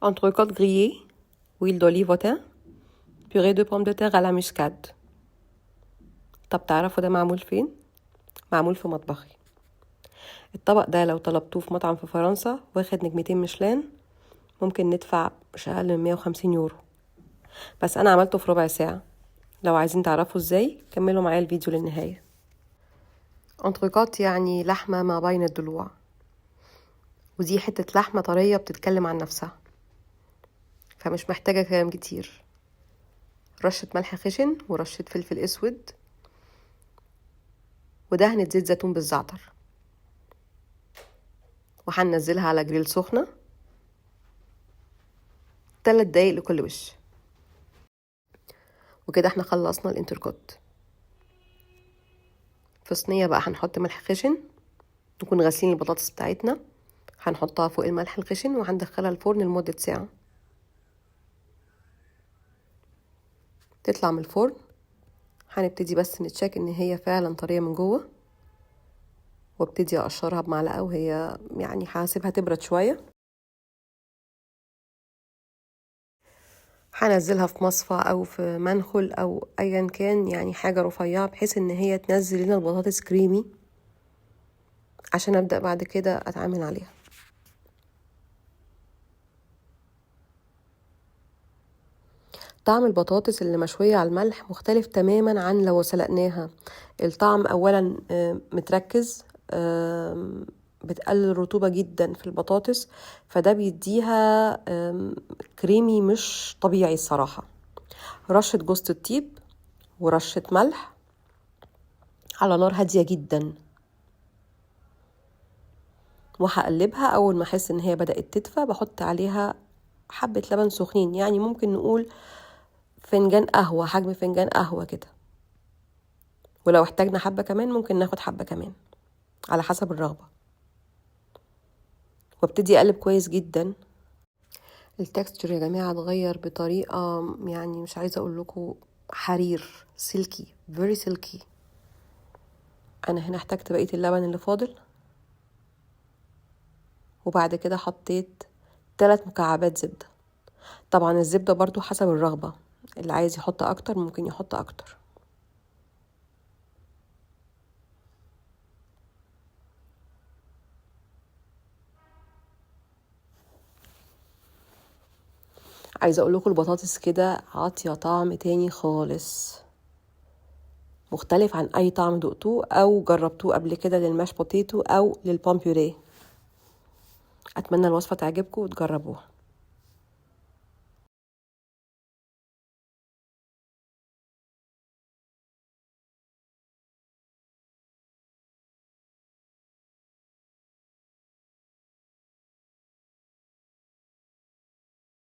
Entrecôte grillée, huile d'olive au thym, purée de pommes de terre à la muscade. طب تعرفوا ده معمول فين؟ معمول في مطبخي. الطبق ده لو طلبتوه في مطعم في فرنسا واخد نجمتين ميشلان ممكن ندفع مش أقل من 150 يورو، بس أنا عملته في ربع ساعة. لو عايزين تعرفوا ازاي كملوا معايا الفيديو للنهاية. انتريكوت يعني لحمة ما بين الضلوع، ودي حتة لحمة طرية بتتكلم عن نفسها، فمش محتاجة كلام كتير. رشة ملح خشن ورشة فلفل اسود ودهنة زيت زيتون بالزعتر، وهننزلها على جريل سخنة 3 دقايق لكل وش. وكده احنا خلصنا الانتركوت. في صينية بقى هنحط ملح خشن، نكون غاسلين البطاطس بتاعتنا، هنحطها فوق الملح الخشن وهندخلها الفرن لمدة ساعة. تطلع من الفرن هنبتدي بس نتشاك ان هي فعلا طرية من جوه، وابتدي اقشرها بمعلقة وهي يعني هسيبها تبرد شوية. هنزلها في مصفى او في منخل او ايا كان، يعني حاجة رفيعة بحيث ان هي تنزل لنا البطاطس كريمي عشان ابدأ بعد كده اتعامل عليها. طعم البطاطس اللي مشوية على الملح مختلف تماما عن لو سلقناها. الطعم اولا متركز، بتقلل الرطوبة جدا في البطاطس، فده بيديها كريمي مش طبيعي الصراحة. رشة جوز الطيب ورشة ملح على نار هادية جدا، وهقلبها. اول ما احس ان هي بدأت تدفى بحط عليها حبة لبن سخنين، يعني ممكن نقول فنجان قهوة، حجم فنجان قهوة كده، ولو احتاجنا حبة كمان ممكن ناخد حبة كمان على حسب الرغبة. وابتدي اقلب كويس جدا. التكستشر يا جماعة اتغير بطريقة يعني مش عايزة اقول لكم، حرير سيلكي، very silky. انا هنا احتاجت بقية اللبن اللي فاضل، وبعد كده حطيت 3 مكعبات زبدة. طبعا الزبدة برضو حسب الرغبة، اللي عايز يحط اكتر ممكن يحط اكتر. عايزة اقول لكم البطاطس كده عاطية طعم تاني خالص، مختلف عن اي طعم دقتوه او جربتوه قبل كده للماش بوتيتو او للبومبيوريه. اتمنى الوصفة تعجبكم وتجربوها.